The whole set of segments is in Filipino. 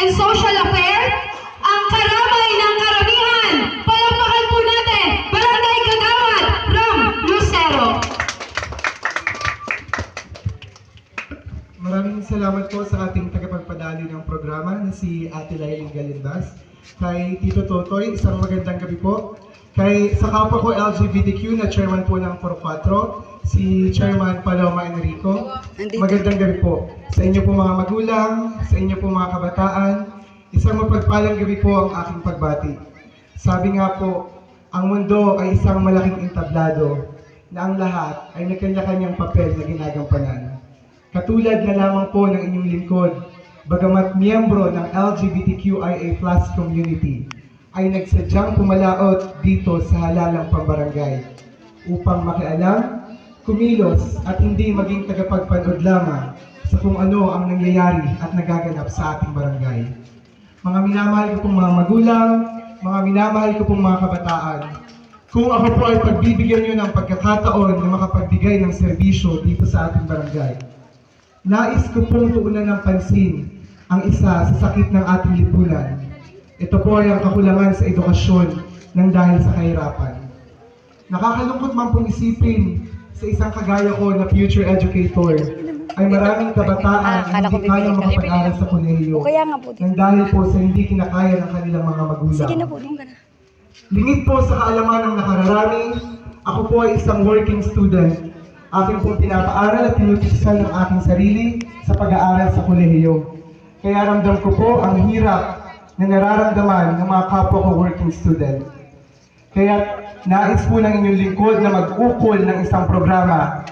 and Social Affairs, ang karamay ng karamihan. Palakpakan po natin, Barangay Kagawad, Ram Lucero. Maraming salamat po sa ating tagapagpadali ng programa na si Ate Lailin Galinbas. Kay Tito Totoy, isang magandang gabi po. Kay sa kapwa ko LGBTQ na chairman po ng 44, si Chairman Paloma Enrico. Magandang gabi po. Sa inyo po mga magulang, sa inyo po mga kabataan, isang mapagpalang gabi po ang aking pagbati. Sabi nga po, ang mundo ay isang malaking entablado na ang lahat ay may kanya-kanyang papel na ginagampanan. Katulad na lamang po ng inyong lingkod, bagamat miyembro ng LGBTQIA+ community, ay nagsadyang pumalaot dito sa halalang pambarangay upang makialam, kumilos at hindi maging tagapagpanood lamang sa kung ano ang nangyayari at nagaganap sa ating barangay. Mga minamahal ko pong mga magulang, mga minamahal ko pong mga kabataan, kung ako po ay pagbibigyan nyo ng pagkakataon na makapagbigay ng serbisyo dito sa ating barangay, nais ko pong tuunan ng pansin ang isa sa sakit ng ating lipunan. Ito po ay ang kakulangan sa edukasyon ng dahil sa kahirapan. Nakakalungkot man pong isipin sa isang kagaya ko na future educator ay maraming kabataan na hindi kayang makapag-aral sa kolehiyo nang dahil po sa hindi kinakaya ng kanilang mga magulang. Lingid po sa kaalaman ng nakararami, ako po ay isang working student. Aking pong pinapaaral at tinutulungan ng aking sarili sa pag-aaral sa kolehiyo. Kaya ramdam ko po ang hirap na nararamdaman ng mga kapwa ko working student. Kaya nais po ng inyong lingkod na mag-ukol ng isang programa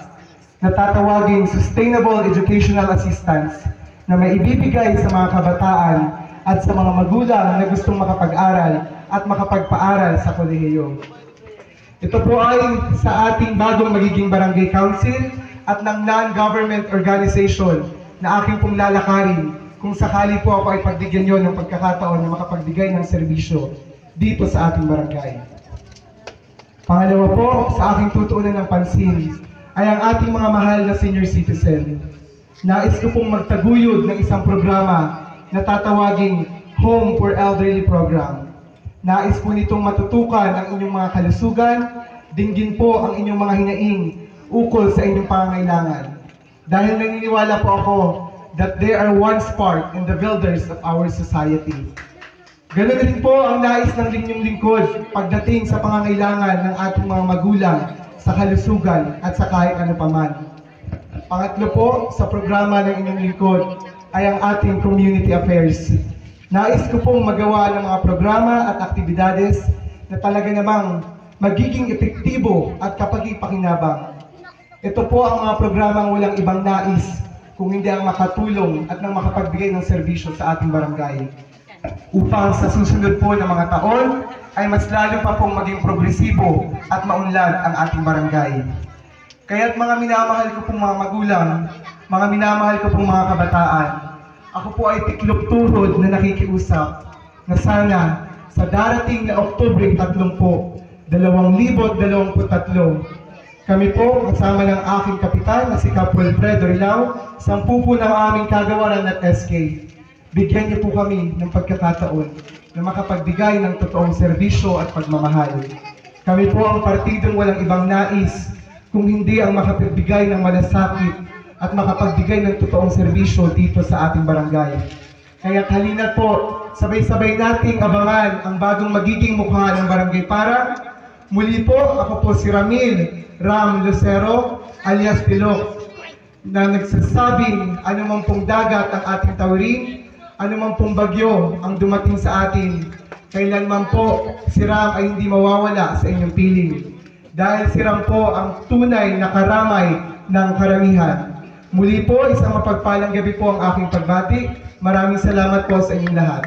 na tatawaging Sustainable Educational Assistance na maibibigay sa mga kabataan at sa mga magulang na gustong makapag-aral at makapagpaaral sa kolehiyo. Ito po ay sa ating bagong magiging barangay council at ng non-government organization na aking pong lalakarin kung sakali po ako ay pagbigyan nyo ng pagkakataon na makapagbigay ng serbisyo dito sa ating barangay. Pangalawa po, sa aking tutuunan ng pansin ay ang ating mga mahal na senior citizen. Nais ko pong magtaguyod ng isang programa na tatawaging Home for Elderly Program. Nais po nitong matutukan ang inyong mga kalusugan, dinggin po ang inyong mga hinaing ukol sa inyong pangangailangan. Dahil naniniwala po ako that they are one spark in the builders of our society. Ganoon din po ang nais ng inyong lingkod pagdating sa pangangailangan ng ating mga magulang sa kalusugan at sa kahit ano paman. Pangatlo po, sa programa ng inyong lingkod ay ang ating community affairs. Nais ko pong magawa ng mga programa at aktibidades na talaga namang magiging epektibo at kapag-ipakinabang. Ito po ang mga programang walang ibang nais kung hindi ang makatulong at nang makapagbigay ng serbisyo sa ating barangay. Upang sa susunod po ng mga taon ay mas lalo pa pong maging progresibo at maunlad ang ating barangay. Kaya't mga minamahal ko pong mga magulang, mga minamahal ko pong mga kabataan, ako po ay tiklop tuhod na nakikiusap na sana sa darating na Oktubre 30, 2023, kami po kasama ng aking kapitan na si Cap Wilfredo Rilao, 10 po ng aming kagawaran at SK. Bigyan niyo po kami ng pagkakataon na makapagbigay ng totoong serbisyo at pagmamahal. Kami po ang partidong walang ibang nais kung hindi ang makapagbigay ng malasakit at makapagbigay ng totoong serbisyo dito sa ating barangay. Kaya halina po, sabay-sabay nating abangan ang bagong magiging mukha ng Barangay Para. Muli po, ako po si Ramil Ram Lucero alias Pilok na nagsasabing anumang pong dagat ang ating tawirin, anumang pong bagyo ang dumating sa atin, kailanman po si Ram ay hindi mawawala sa inyong piling. Dahil si Ram po ang tunay na karamay ng karamihan. Muli po, isang mapagpalang gabi po ang aking pagbati. Maraming salamat po sa inyong lahat.